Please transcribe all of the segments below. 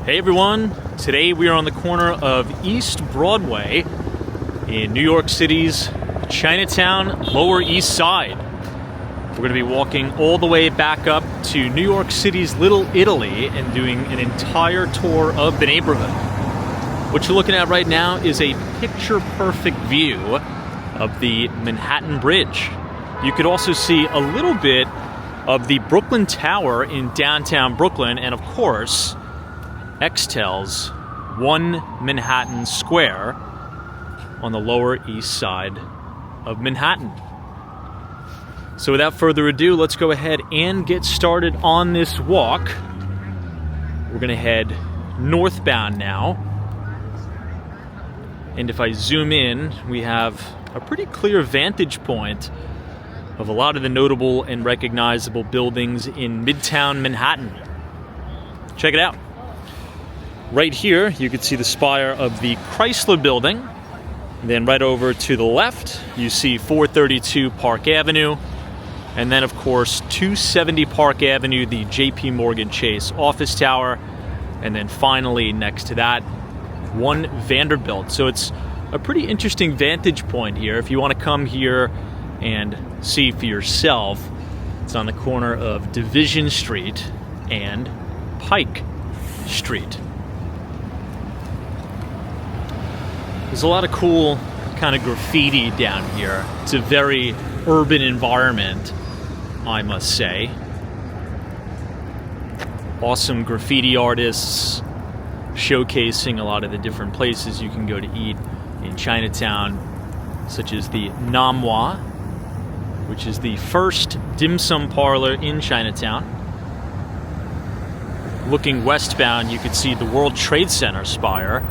Hey everyone, today we are on the corner of East Broadway in New York City's Chinatown, Lower East Side. We're going to be walking all the way back up to New York City's Little Italy and doing an entire tour of the neighborhood. What you're looking at right now is a picture-perfect view of the Manhattan Bridge. You could also see a little bit of the Brooklyn Tower in downtown Brooklyn, and of course, Extel's One Manhattan Square on the Lower East Side of Manhattan. So without further ado, let's go ahead and get started on this walk. We're going to head northbound now. And if I zoom in, we have a pretty clear vantage point of a lot of the notable and recognizable buildings in Midtown Manhattan. Check it out. Right here, you can see the spire of the Chrysler Building. And then right over to the left, you see 432 Park Avenue. And then, of course, 270 Park Avenue, the JP Morgan Chase office tower. And then finally, next to that, One Vanderbilt. So it's a pretty interesting vantage point here. If you want to come here and see for yourself, it's on the corner of Division Street and Pike Street. There's a lot of cool kind of graffiti down here. It's a very urban environment, I must say. Awesome graffiti artists showcasing a lot of the different places you can go to eat in Chinatown, such as the Namwa, which is the first dim sum parlor in Chinatown. Looking westbound, you can see the World Trade Center spire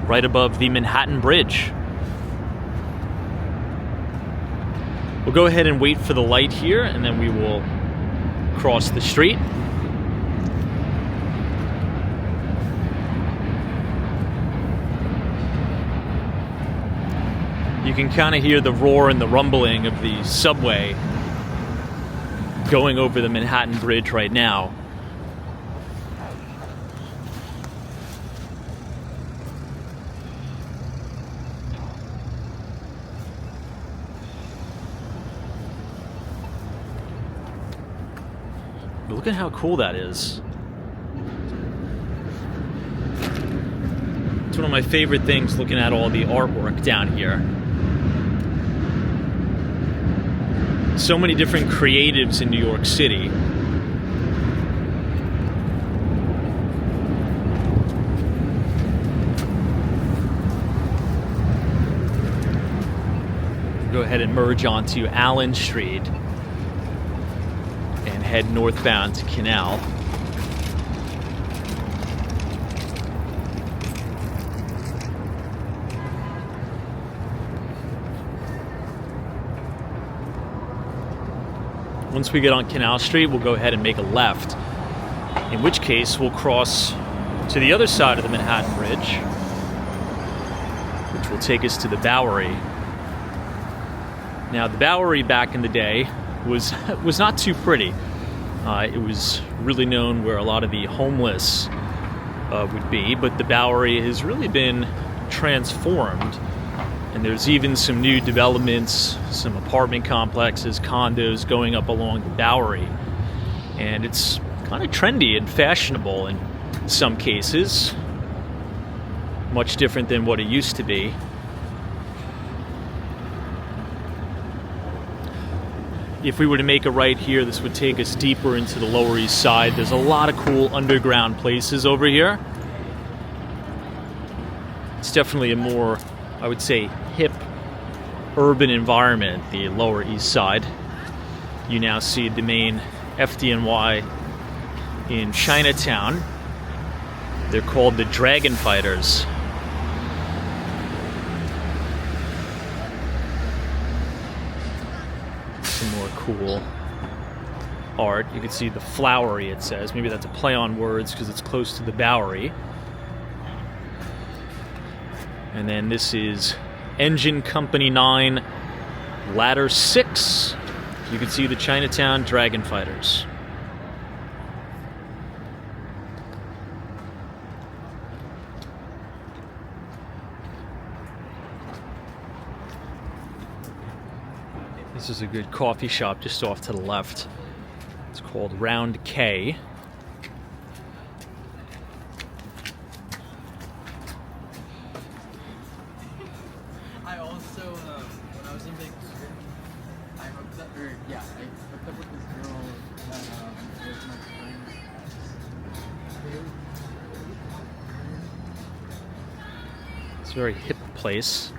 right above the Manhattan Bridge. We'll go ahead and wait for the light here, and then we will cross the street. You can kind of hear the roar and the rumbling of the subway going over the Manhattan Bridge right now. Look at how cool that is. It's one of my favorite things, looking at all the artwork down here. So many different creatives in New York City. Go ahead and merge onto Allen Street and head northbound to Canal. Once we get on Canal Street, we'll go ahead and make a left, in which case we'll cross to the other side of the Manhattan Bridge, which will take us to the Bowery. Now, the Bowery back in the day was not too pretty. It was really known where a lot of the homeless would be, but the Bowery has really been transformed. And there's even some new developments, some apartment complexes, condos going up along the Bowery. And it's kind of trendy and fashionable in some cases. Much different than what it used to be. If we were to make a right here, this would take us deeper into the Lower East Side. There's a lot of cool underground places over here. It's definitely a more, I would say, hip urban environment, the Lower East Side. You now see the main FDNY in Chinatown. They're called the Dragon Fighters. Some more cool art. You can see the Flowery, it says. Maybe that's a play on words because it's close to the Bowery. And then this is Engine Company 9, Ladder 6. You can see the Chinatown Dragon Fighters. This is a good coffee shop just off to the left. It's called Round K. I also, when I was in Vancouver, I hooked up with this girl that was my friend's ex. It's a very hip place.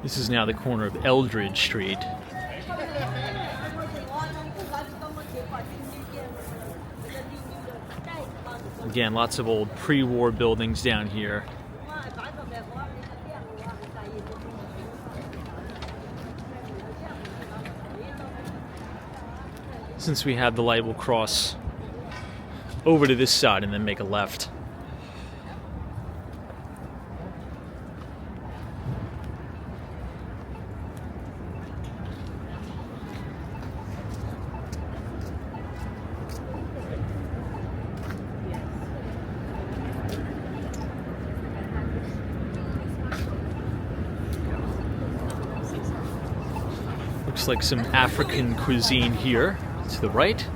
This is now the corner of Eldridge Street. Again, lots of old pre-war buildings down here. Since we have the light, we'll cross over to this side and then make a left. Looks like some African cuisine here to the right.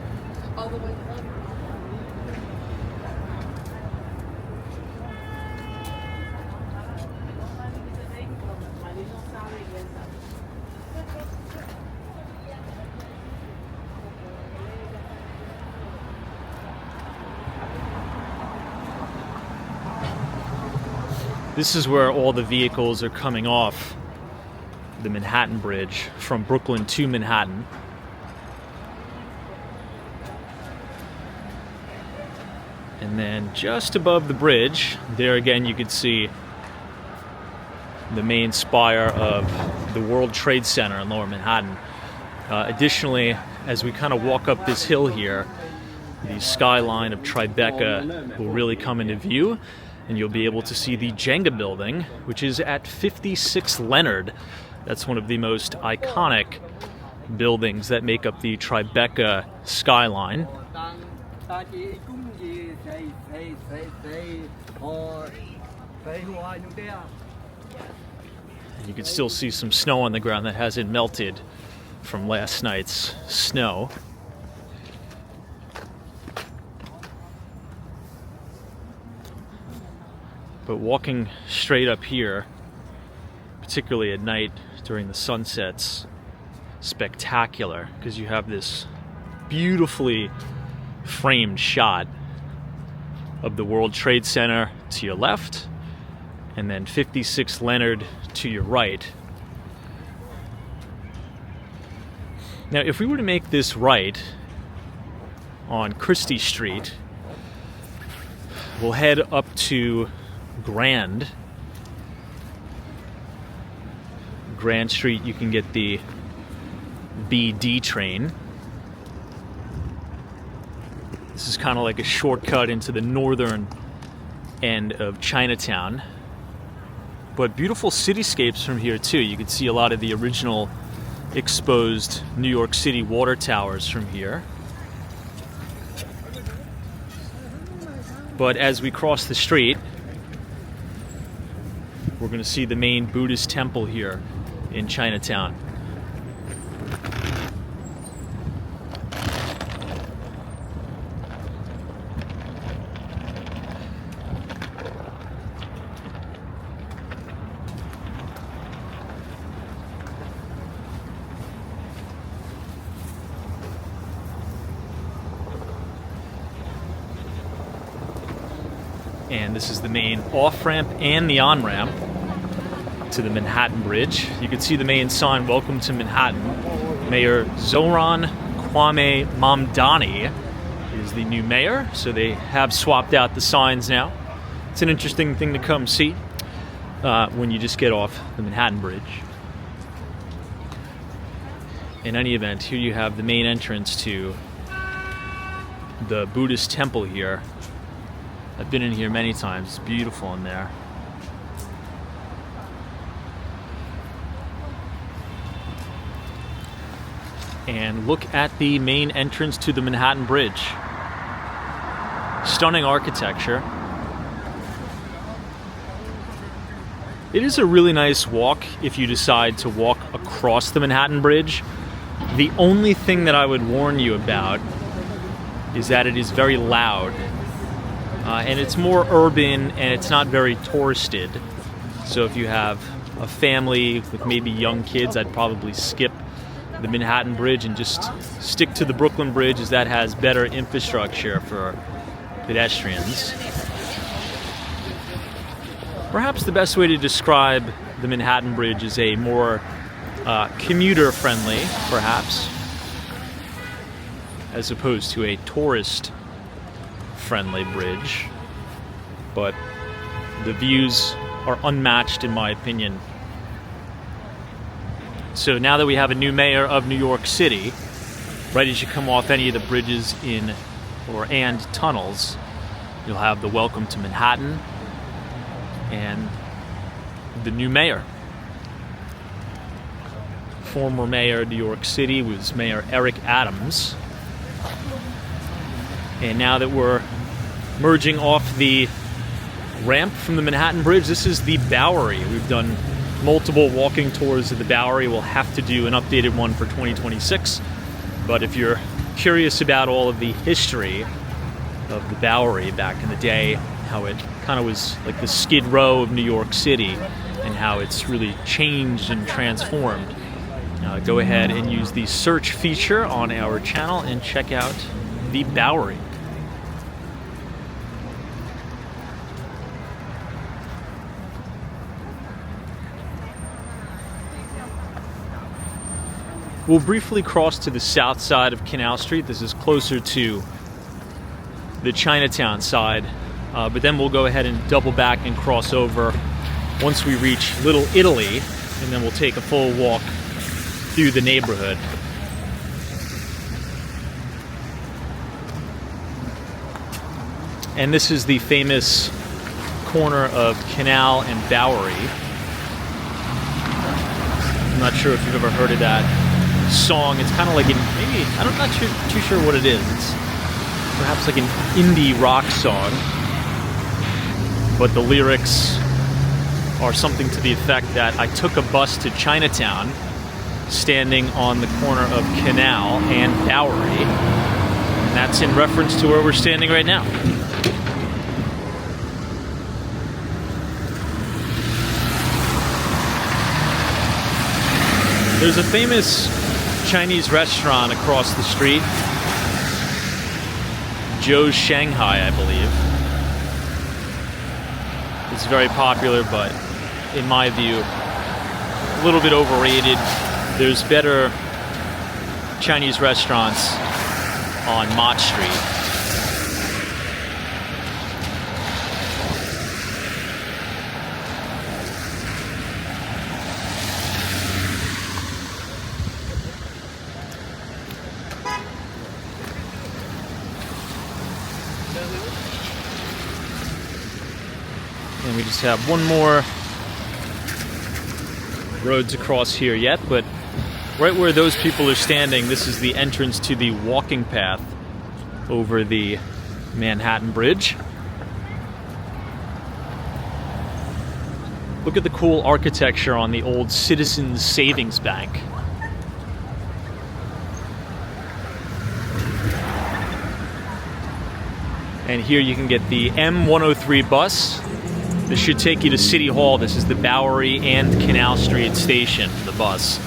This is where all the vehicles are coming off the Manhattan Bridge from Brooklyn to Manhattan. And then just above the bridge, there again you could see the main spire of the World Trade Center in Lower Manhattan. Additionally, as we kind of walk up this hill here, the skyline of Tribeca will really come into view, and you'll be able to see the Jenga building, which is at 56 Leonard. That's one of the most iconic buildings that make up the Tribeca skyline. And you can still see some snow on the ground that hasn't melted from last night's snow. But walking straight up here, particularly at night during the sunsets, spectacular, because you have this beautifully framed shot of the World Trade Center to your left, and then 56 Leonard to your right. Now, if we were to make this right on Christie Street, we'll head up to Grand Street. You can get the BD train. This is kind of like a shortcut into the northern end of Chinatown. But beautiful cityscapes from here too. You can see a lot of the original exposed New York City water towers from here. But as we cross the street, we're going to see the main Buddhist temple here in Chinatown. And this is the main off-ramp and the on-ramp to the Manhattan Bridge. You can see the main sign, "Welcome to Manhattan." Mayor Zoran Kwame Mamdani is the new mayor, so they have swapped out the signs now. It's an interesting thing to come see when you just get off the Manhattan Bridge. In any event, here you have the main entrance to the Buddhist temple here. I've been in here many times. It's beautiful in there. and look at the main entrance to the Manhattan Bridge. Stunning architecture. It is a really nice walk if you decide to walk across the Manhattan Bridge. The only thing that I would warn you about is that it is very loud. And it's more urban and it's not very touristed. So if you have a family with maybe young kids, I'd probably skip the Manhattan Bridge and just stick to the Brooklyn Bridge, as that has better infrastructure for pedestrians. Perhaps the best way to describe the Manhattan Bridge is a more commuter-friendly, perhaps, as opposed to a tourist-friendly bridge. But the views are unmatched in my opinion. So now that we have a new mayor of New York City, right as you come off any of the bridges and tunnels, you'll have the Welcome to Manhattan and the new mayor. Former mayor of New York City was Mayor Eric Adams. And now that we're merging off the ramp from the Manhattan Bridge, this is the Bowery. We've done multiple walking tours of the Bowery. We'll have to do an updated one for 2026. But if you're curious about all of the history of the Bowery back in the day, how it kind of was like the Skid Row of New York City, and how it's really changed and transformed, go ahead and use the search feature on our channel and check out the Bowery. We'll briefly cross to the south side of Canal Street. This is closer to the Chinatown side, but then we'll go ahead and double back and cross over once we reach Little Italy, and then we'll take a full walk through the neighborhood. And this is the famous corner of Canal and Bowery. I'm not sure if you've ever heard of that song. It's kind of like I'm not too sure what it is. It's perhaps like an indie rock song, but the lyrics are something to the effect that I took a bus to Chinatown, standing on the corner of Canal and Bowery, and that's in reference to where we're standing right now. There's a famous Chinese restaurant across the street, Joe's Shanghai, I believe. It's very popular, but in my view, a little bit overrated. There's better Chinese restaurants on Mott Street. And we just have one more road to cross here yet, but right where those people are standing, this is the entrance to the walking path over the Manhattan Bridge. Look at the cool architecture on the old Citizens Savings Bank. And here you can get the M103 bus. This should take you to City Hall. This is the Bowery and Canal Street station for the bus.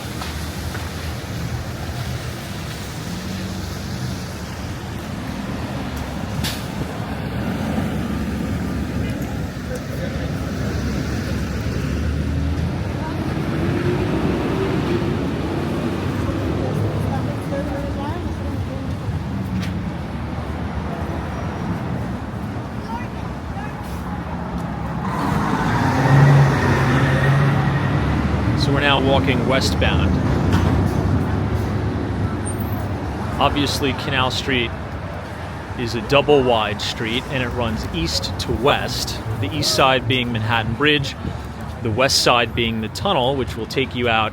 We're now walking westbound. Obviously, Canal Street is a double wide street and it runs east to west, the east side being Manhattan Bridge, the west side being the tunnel, which will take you out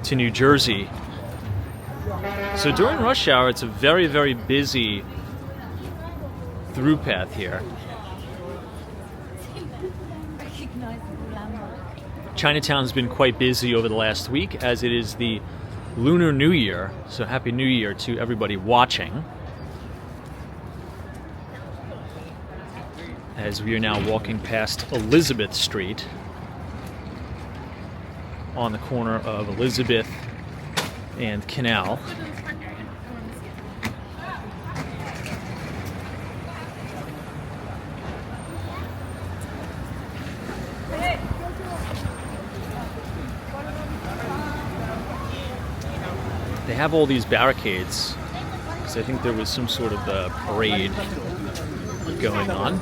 to New Jersey. So during rush hour, it's a very, very busy through path here. Chinatown's been quite busy over the last week, as it is the Lunar New Year. So Happy New Year to everybody watching. As we are now walking past Elizabeth Street on the corner of Elizabeth and Canal. They have all these barricades because I think there was some sort of a parade going on.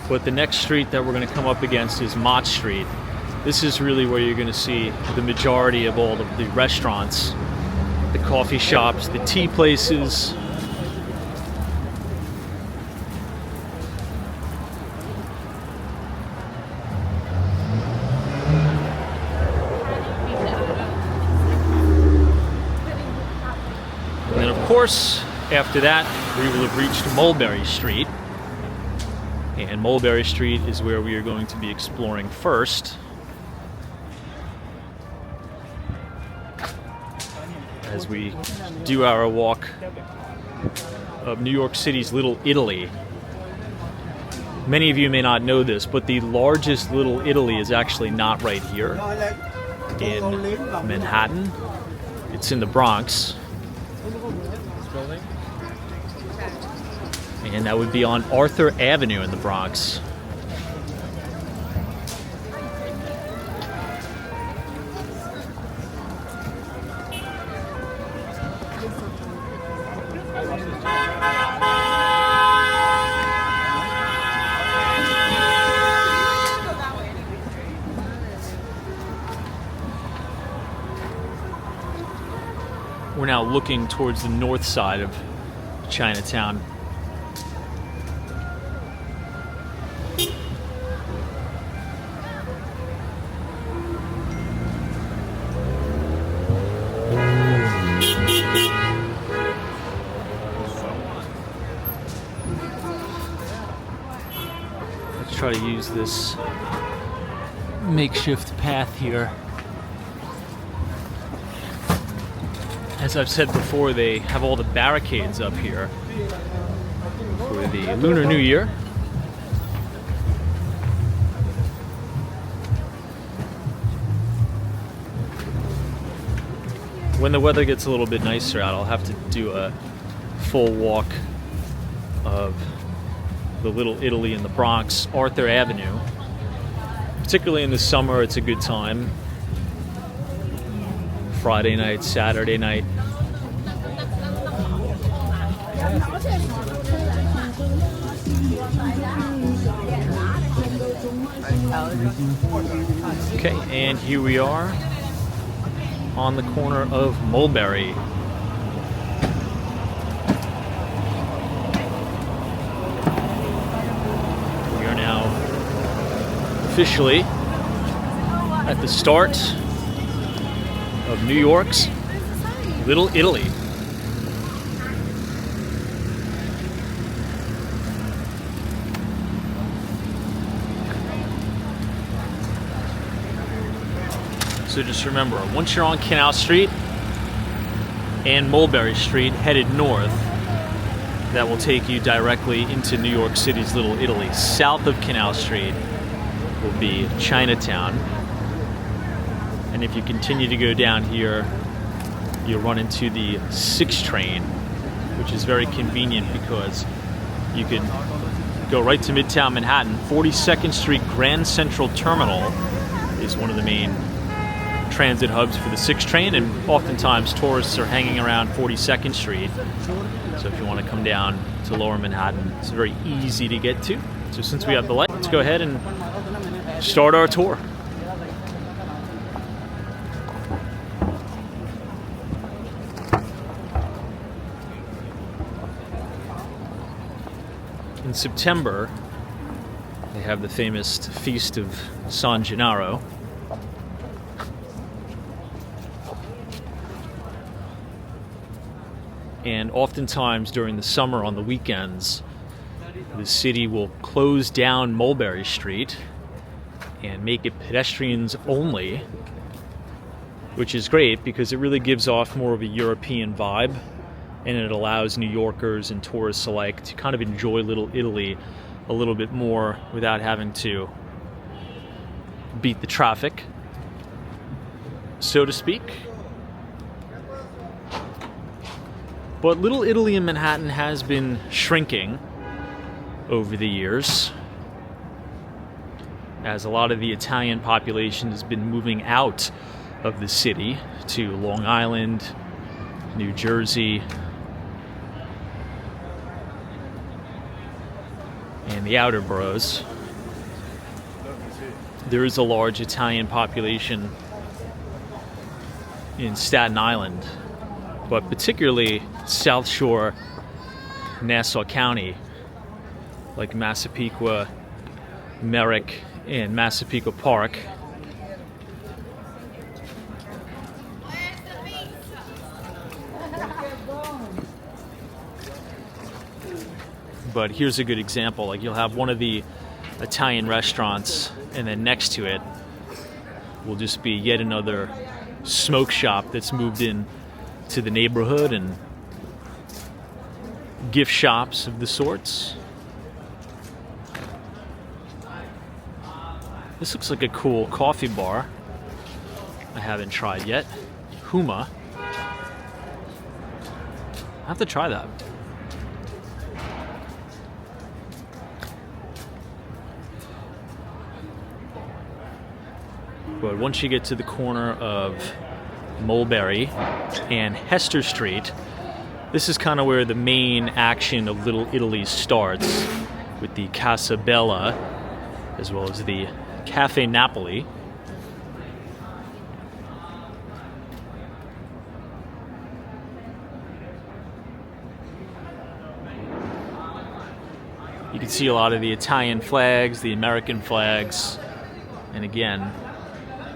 But the next street that we're going to come up against is Mott Street. This is really where you're going to see the majority of all of the restaurants, the coffee shops, the tea places. And then, of course, after that, we will have reached Mulberry Street. And Mulberry Street is where we are going to be exploring first, as we do our walk of New York City's Little Italy. Many of you may not know this, but the largest Little Italy is actually not right here in Manhattan. It's in the Bronx. And that would be on Arthur Avenue in the Bronx. We're now looking towards the north side of Chinatown. Let's try to use this makeshift path here. As I've said before, they have all the barricades up here for the Lunar New Year. When the weather gets a little bit nicer out, I'll have to do a full walk of the Little Italy in the Bronx, Arthur Avenue. Particularly in the summer, it's a good time. Friday night, Saturday night. Okay, and here we are on the corner of Mulberry. We are now officially at the start of New York's Little Italy. So just remember, once you're on Canal Street and Mulberry Street headed north, that will take you directly into New York City's Little Italy. South of Canal Street will be Chinatown. And if you continue to go down here, you'll run into the 6 train, which is very convenient because you can go right to Midtown Manhattan. 42nd Street Grand Central Terminal is one of the main transit hubs for the 6 train, and oftentimes tourists are hanging around 42nd Street. So if you want to come down to Lower Manhattan, it's very easy to get to. So since we have the light, let's go ahead and start our tour. In September, they have the famous Feast of San Gennaro. And oftentimes during the summer on the weekends, the city will close down Mulberry Street and make it pedestrians only, which is great because it really gives off more of a European vibe, and it allows New Yorkers and tourists alike to kind of enjoy Little Italy a little bit more without having to beat the traffic, so to speak. But Little Italy in Manhattan has been shrinking over the years, as a lot of the Italian population has been moving out of the city to Long Island, New Jersey, and the outer boroughs. There is a large Italian population in Staten Island, but particularly South Shore, Nassau County, like Massapequa, Merrick, and Massapequa Park. But here's a good example. Like, you'll have one of the Italian restaurants, and then next to it will just be yet another smoke shop that's moved in to the neighborhood, and gift shops of the sorts. This looks like a cool coffee bar I haven't tried yet. Huma. I have to try that. But once you get to the corner of Mulberry and Hester Street, this is kind of where the main action of Little Italy starts, with the Casa Bella as well as the Cafe Napoli. You can see a lot of the Italian flags, the American flags, and again,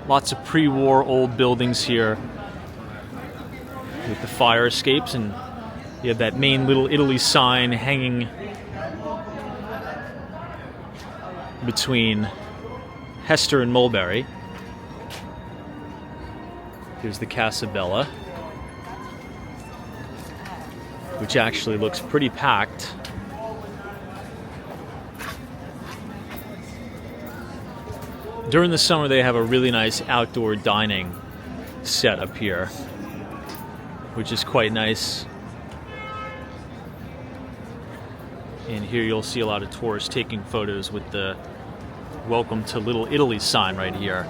lots of pre-war old buildings here with the fire escapes, and you have that main Little Italy sign hanging between Hester and Mulberry. Here's the Casa Bella, which actually looks pretty packed. During the summer, they have a really nice outdoor dining set up here, which is quite nice. And here you'll see a lot of tourists taking photos with the Welcome to Little Italy sign right here.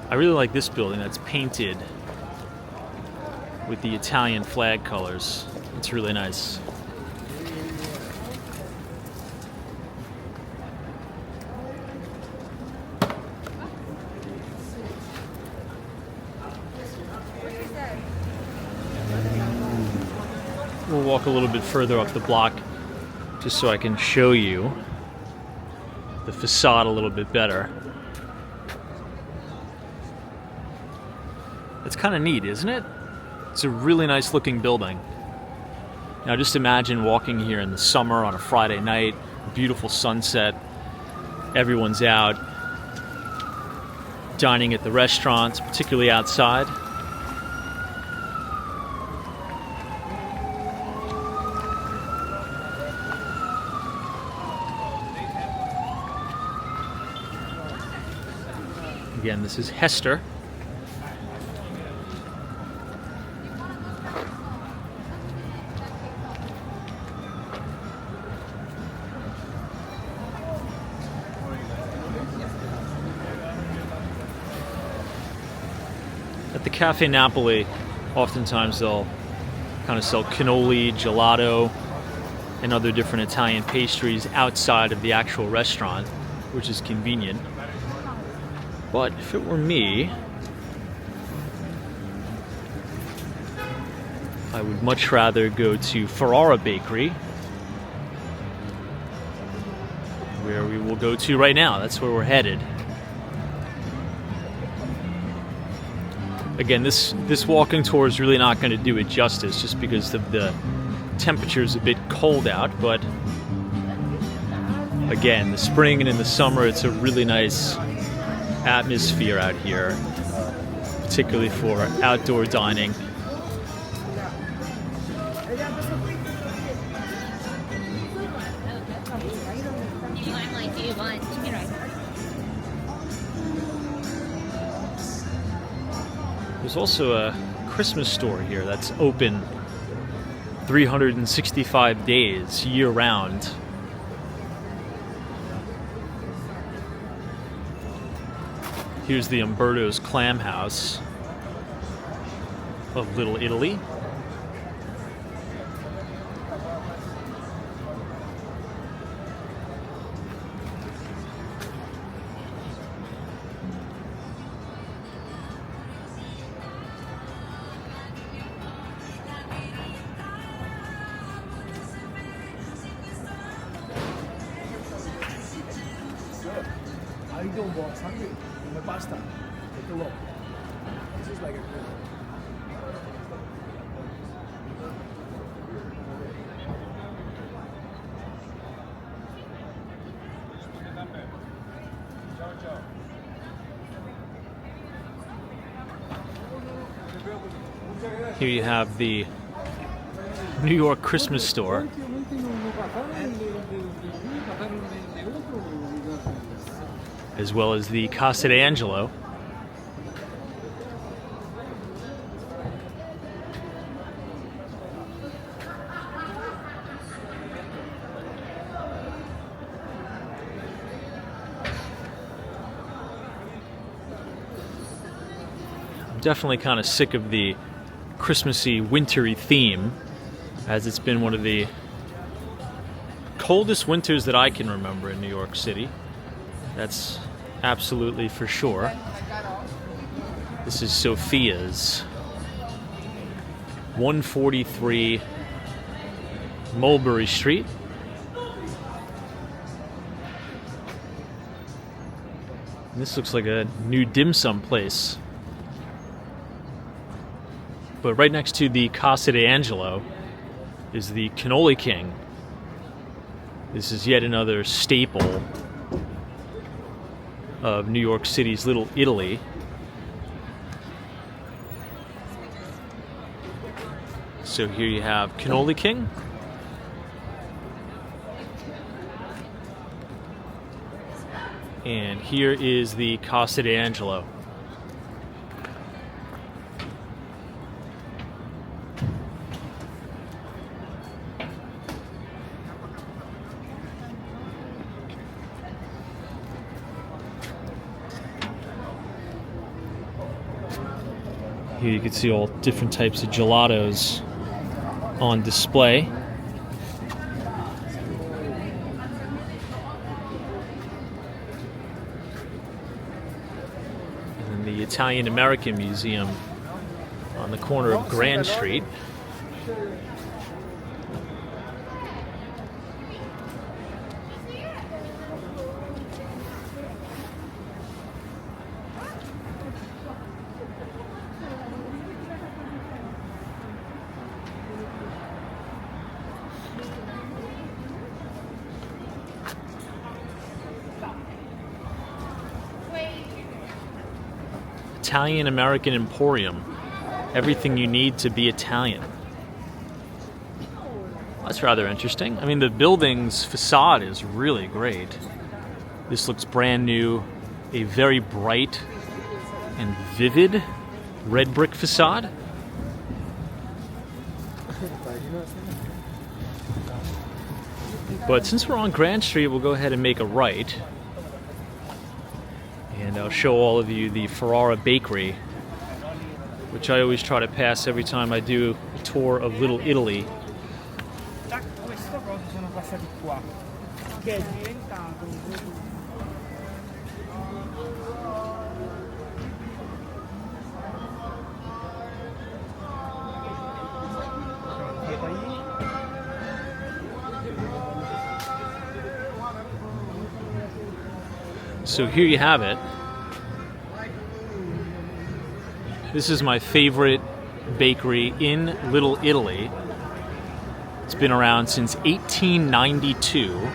I really like this building that's painted with the Italian flag colors. It's really nice. We'll walk a little bit further up the block just so I can show you the facade a little bit better. It's kind of neat, isn't it? It's a really nice looking building. Now just imagine walking here in the summer on a Friday night, beautiful sunset, everyone's out dining at the restaurants, particularly outside. Again, this is Hester. At the Cafe Napoli, oftentimes they'll kind of sell cannoli, gelato, and other different Italian pastries outside of the actual restaurant, which is convenient. But if it were me, I would much rather go to Ferrara Bakery, where we will go to right now. That's where we're headed. Again, this walking tour is really not going to do it justice just because the temperature is a bit cold out, but again, the spring and in the summer, it's a really nice atmosphere out here, particularly for outdoor dining. There's also a Christmas store here that's open 365 days year-round. Here's the Umberto's Clam House of Little Italy. I don't want hungry. My pasta. Take a look. This is like a good. Here you have the New York Christmas store, as well as the Casa d'Angelo. I'm definitely kind of sick of the Christmassy, wintry theme, as it's been one of the coldest winters that I can remember in New York City. That's absolutely for sure. This is Sophia's, 143 Mulberry Street. And this looks like a new dim sum place. But right next to the Casa d'Angelo is the Cannoli King. This is yet another staple of New York City's Little Italy. So here you have Cannoli King. And here is the Casa d'Angelo. Here you can see all different types of gelatos on display. And the Italian American Museum on the corner of Grand Street. Italian American Emporium. Everything you need to be Italian. That's rather interesting. I mean, the building's facade is really great. This looks brand new. A very bright and vivid red brick facade. But since we're on Grand Street, we'll go ahead and make a right. And I'll show all of you the Ferrara Bakery, which I always try to pass every time I do a tour of Little Italy. So here you have it. This is my favorite bakery in Little Italy. It's been around since 1892.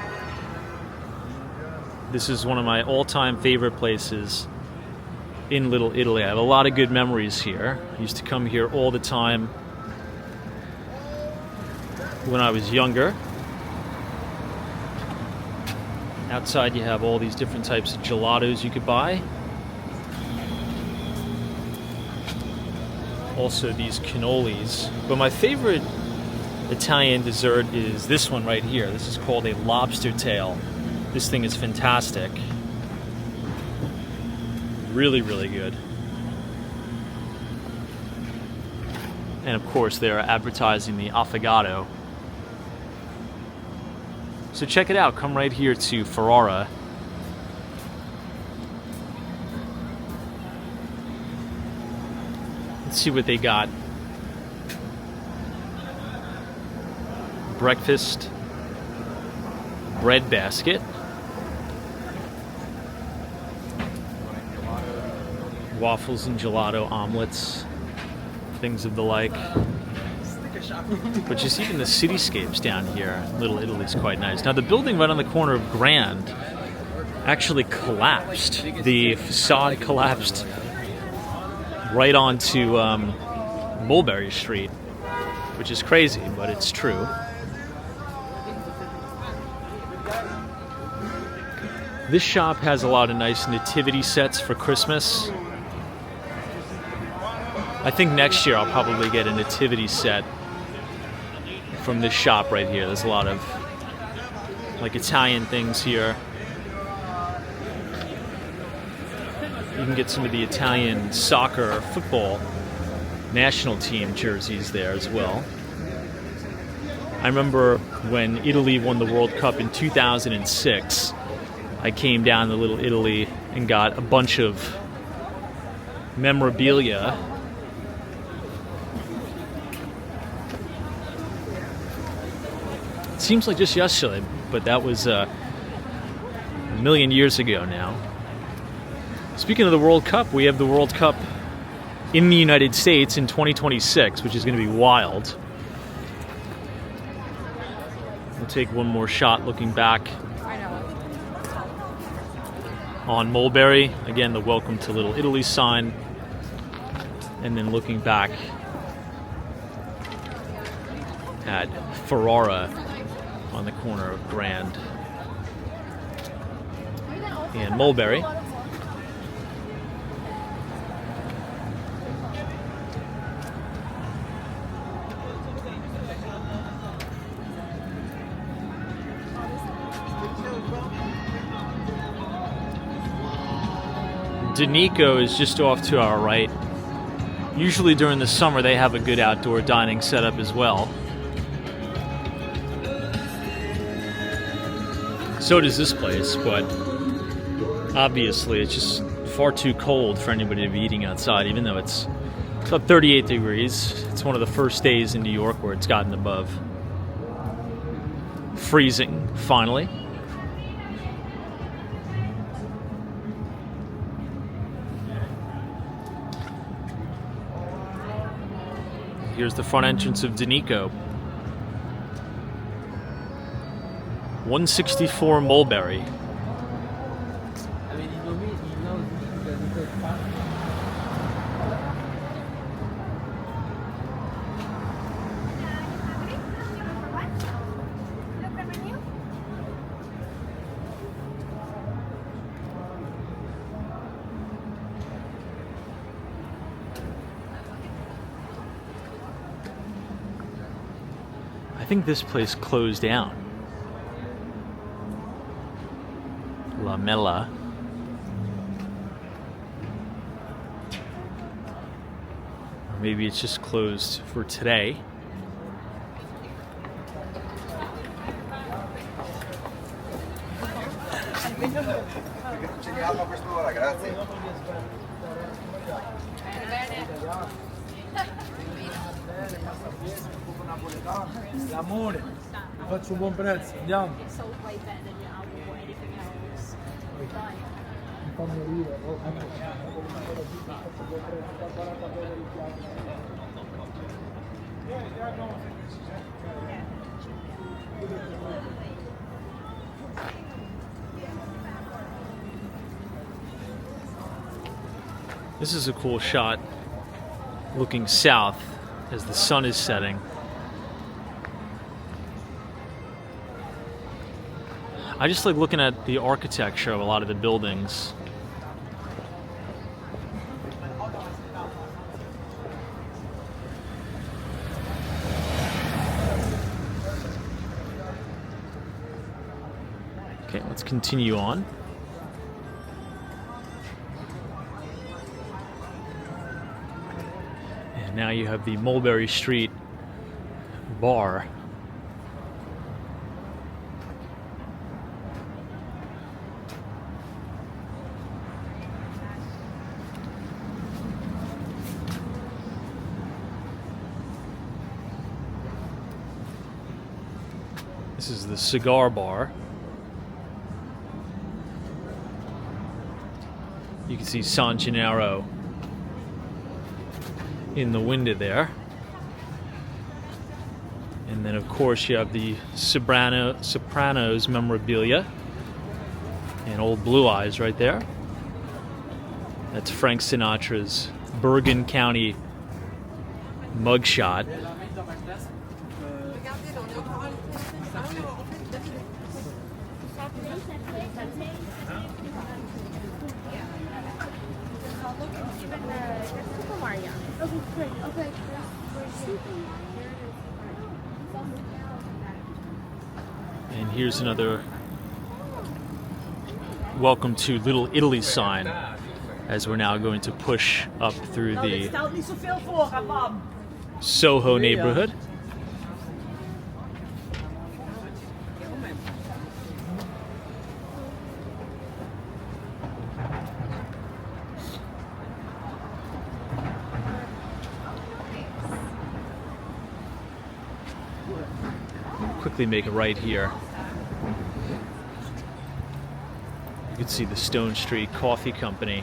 This is one of my all-time favorite places in Little Italy. I have a lot of good memories here. I used to come here all the time when I was younger. Outside you have all these different types of gelatos you could buy. Also these cannolis. But my favorite Italian dessert is this one right here. This is called a lobster tail. This thing is fantastic. Really, really good. And of course they're advertising the affogato. So check it out. Come right here to Ferrara. Let's see what they got. Breakfast bread basket. Waffles and gelato omelets. Things of the like. But just even the cityscapes down here, Little Italy's quite nice. Now the building right on the corner of Grand actually collapsed. The facade collapsed right onto Mulberry Street, which is crazy, but it's true. This shop has a lot of nice nativity sets for Christmas. I think next year I'll probably get a nativity set from this shop right here. There's a lot of like Italian things here. You can get some of the Italian soccer or football national team jerseys there as well. I remember when Italy won the World Cup in 2006, I came down to Little Italy and got a bunch of memorabilia. Seems like just yesterday, but that was a million years ago now. Speaking of the World Cup, we have the World Cup in the United States in 2026, which is going to be wild. We'll take one more shot looking back on Mulberry. Again, the Welcome to Little Italy sign. And then looking back at Ferrara on the corner of Grand and Mulberry. Danico is just off to our right. Usually during the summer they have a good outdoor dining setup as well. So does this place, but obviously it's just far too cold for anybody to be eating outside, even though it's about 38 degrees. It's one of the first days in New York where it's gotten above freezing, finally. Here's the front entrance of Danico. 164 Mulberry. I think this place closed down. La Mela. Or maybe it's just closed for today. L'amore, faccio un buon prezzo, andiamo. Sold way better than I would anything else. This is a cool shot looking south as the sun is setting. I just like looking at the architecture of a lot of the buildings. Okay, let's continue on. And now you have the Mulberry Street bar. This is the cigar bar. You can see San Gennaro in the window there. And then of course you have the Sopranos memorabilia and old Blue Eyes right there. That's Frank Sinatra's Bergen County mugshot. And here's another welcome to Little Italy sign as we're now going to push up through the Soho neighborhood. Quickly make a right here. You can see the Stone Street Coffee Company.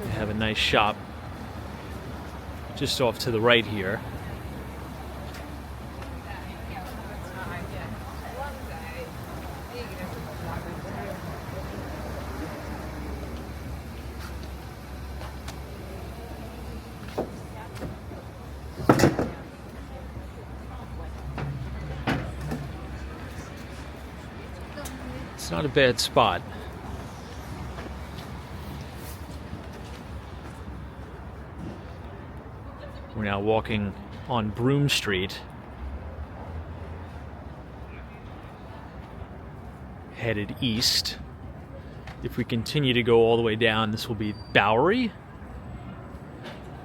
They have a nice shop just off to the right here. It's not a bad spot. We're now walking on Broome Street, headed east. If we continue to go all the way down, this will be Bowery.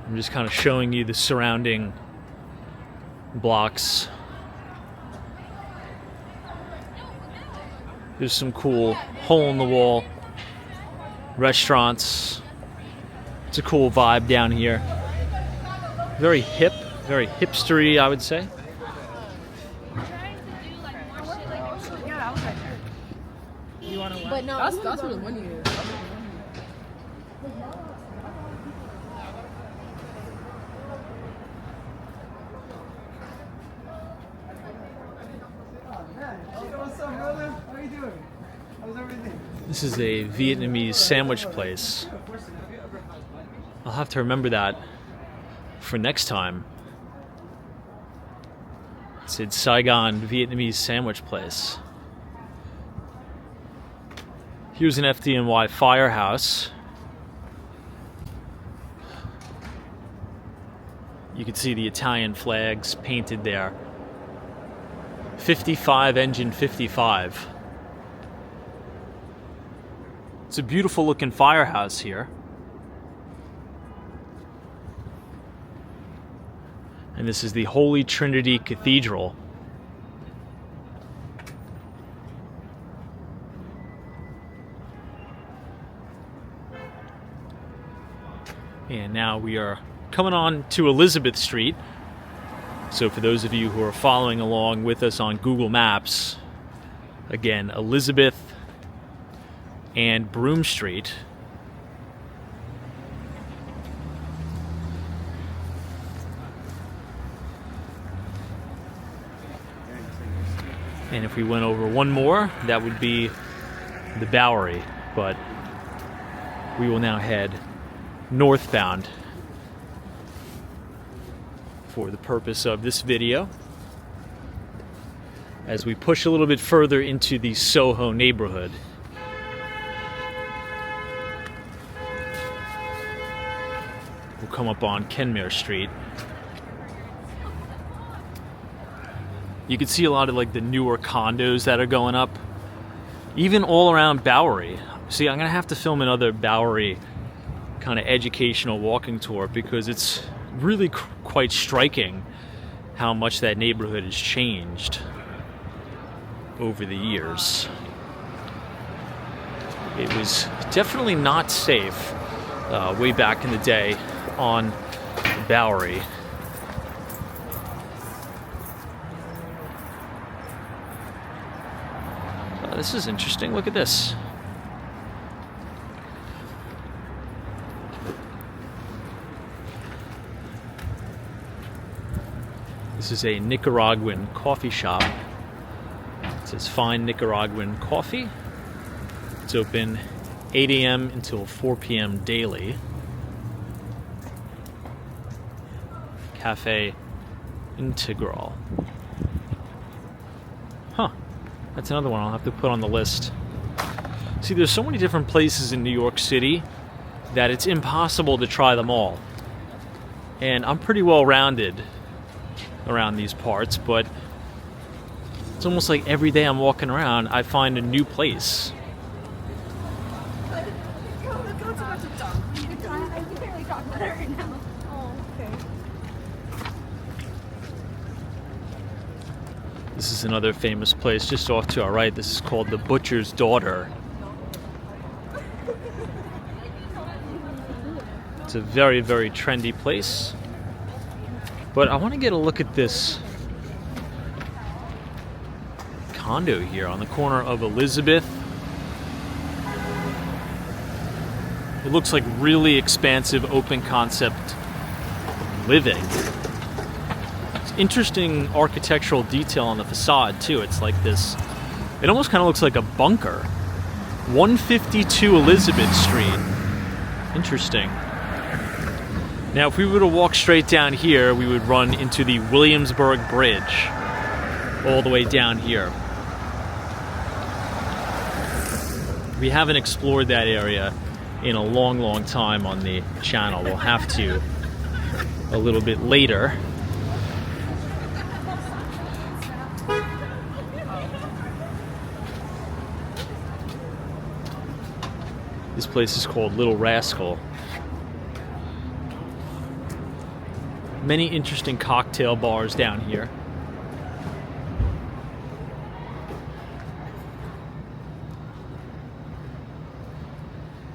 I'm just kind of showing you the surrounding blocks. There's some cool hole-in-the-wall restaurants. It's a cool vibe down here. Very hip, very hipstery, I would say. But no, that's where the money is. What's up, brother? How you doing? How's everything? This is a Vietnamese sandwich place. I'll have to remember that for next time. It's Saigon Vietnamese sandwich place. Here's an FDNY firehouse. You can see the Italian flags painted there. 55 engine 55. It's a beautiful looking firehouse here. And this is the Holy Trinity Cathedral. And now we are coming on to Elizabeth Street. So for those of you who are following along with us on Google Maps, again, Elizabeth and Broome Street. And if we went over one more, that would be the Bowery. But we will now head northbound for the purpose of this video, as we push a little bit further into the Soho neighborhood. We'll come up on Kenmare Street. You can see a lot of like the newer condos that are going up, even all around Bowery. See, I'm gonna have to film another Bowery kind of educational walking tour, because it's really quite striking how much that neighborhood has changed over the years. It was definitely not safe way back in the day on Bowery. This is interesting. Look at this. This is a Nicaraguan coffee shop. It says Fine Nicaraguan Coffee. It's open 8 a.m. until 4 p.m. daily. Cafe Integral. Huh. That's another one I'll have to put on the list. See, there's so many different places in New York City that it's impossible to try them all. And I'm pretty well rounded around these parts, but it's almost like every day I'm walking around, I find a new place. This is another famous place just off to our right. This is called the Butcher's Daughter. It's a very, very trendy place. But I want to get a look at this condo here on the corner of Elizabeth. It looks like really expansive, open concept living. It's interesting architectural detail on the facade too. It's like this, it almost kind of looks like a bunker. 152 Elizabeth Street. Interesting. Now, if we were to walk straight down here, we would run into the Williamsburg Bridge all the way down here. We haven't explored that area in a long, long time on the channel. We'll have to a little bit later. This place is called Little Rascal. Many interesting cocktail bars down here.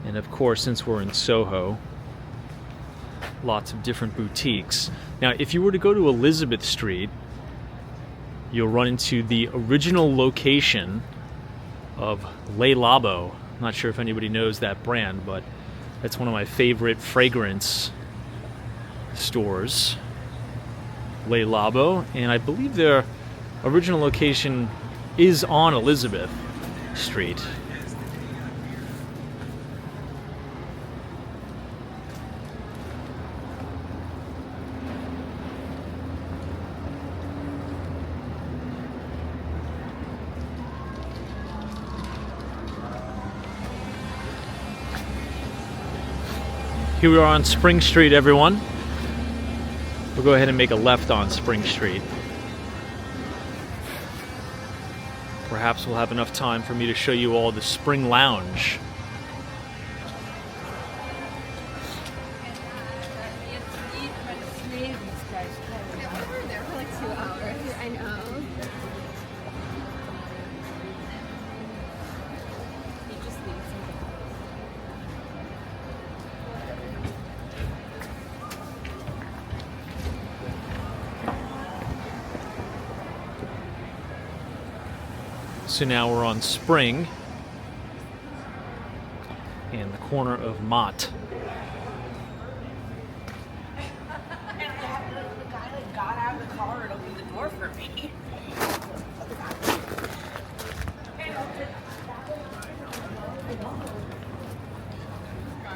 And of course, since we're in Soho, lots of different boutiques. Now, if you were to go to Elizabeth Street, you'll run into the original location of Le Labo. I'm not sure if anybody knows that brand, but that's one of my favorite fragrance stores, Le Labo, and I believe their original location is on Elizabeth Street. Here we are on Spring Street, everyone. We'll go ahead and make a left on Spring Street. Perhaps we'll have enough time for me to show you all the Spring Lounge. So now we're on Spring and the corner of Mott. The guy like got out of the car and opened the door for me.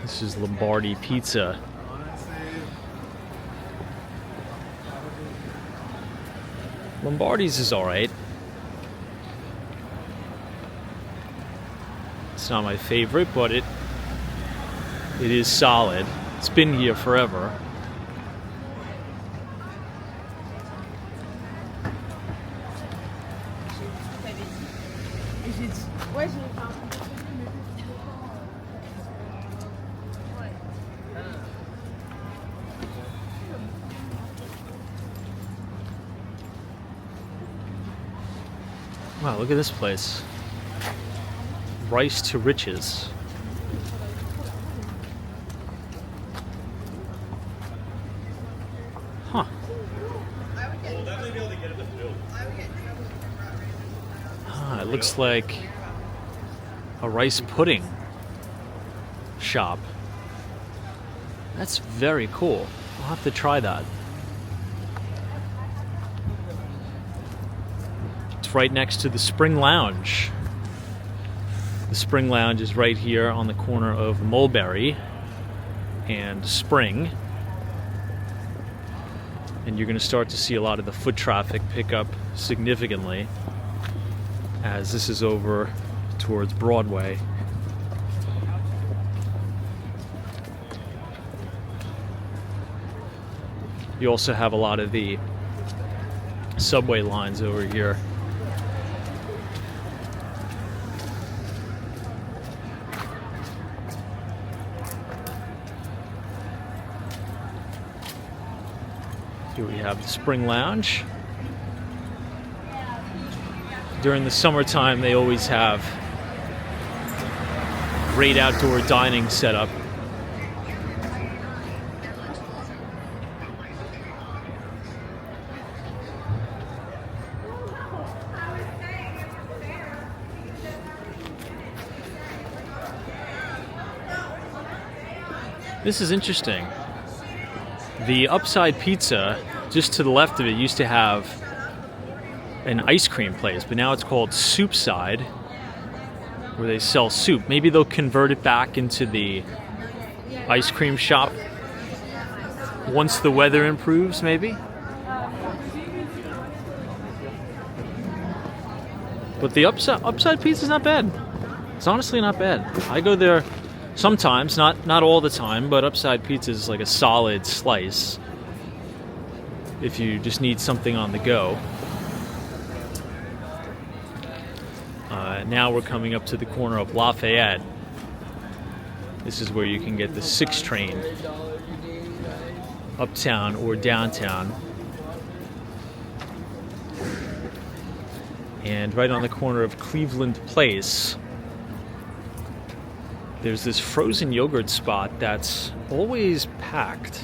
This is Lombardi Pizza. Lombardi's is alright. It's not my favorite, but it is solid. It's been here forever. Wow, look at this place. Rice to Riches. Huh. Ah, it looks like a rice pudding shop. That's very cool. I'll have to try that. It's right next to the Spring Lounge. The Spring Lounge is right here on the corner of Mulberry and Spring. And you're going to start to see a lot of the foot traffic pick up significantly as this is over towards Broadway. You also have a lot of the subway lines over here. Here we have the Spring Lounge. During the summertime, they always have great outdoor dining setup. This is interesting. The Upside Pizza, just to the left of it, used to have an ice cream place, but now it's called Soupside, where they sell soup. Maybe they'll convert it back into the ice cream shop once the weather improves, maybe. But the Upside Pizza is not bad. It's honestly not bad. I go there sometimes, not all the time, but Upside Pizza is like a solid slice if you just need something on the go. Now we're coming up to the corner of Lafayette. This is where you can get the 6 train uptown or downtown. And right on the corner of Cleveland Place, there's this frozen yogurt spot that's always packed.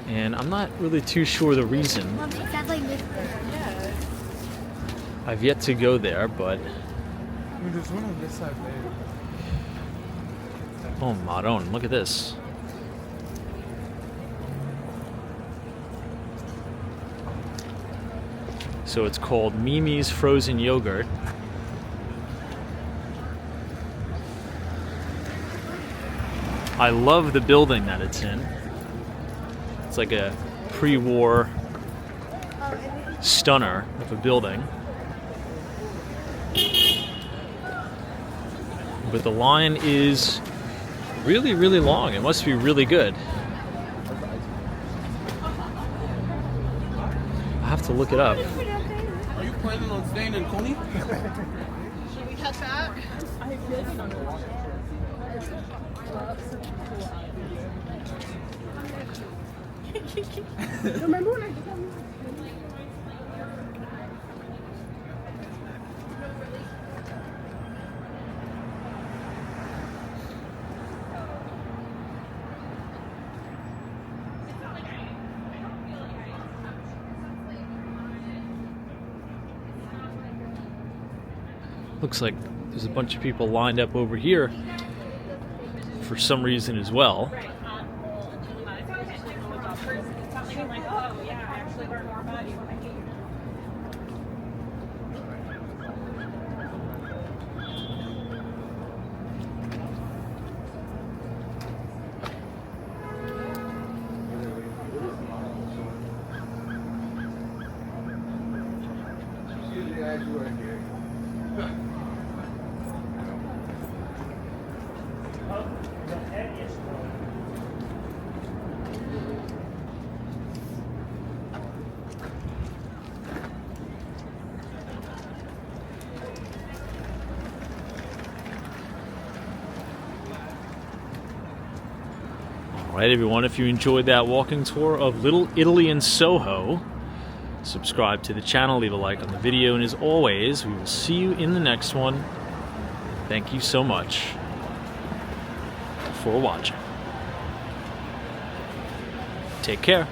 And I'm not really too sure the reason. Mom, is that like this? I've yet to go there, but... There's one on this side, babe. Oh, Maron, look at this. So it's called Mimi's Frozen Yogurt. I love the building that it's in. It's like a pre-war stunner of a building. But the line is really, really long. It must be really good. I have to look it up. Are you planning on staying in Coney? Should we cut that? Remember when I did that? Looks like there's a bunch of people lined up over here for some reason as well. Alright everyone, if you enjoyed that walking tour of Little Italy in Soho, subscribe to the channel, leave a like on the video, and as always, we will see you in the next one. Thank you so much for watching. Take care.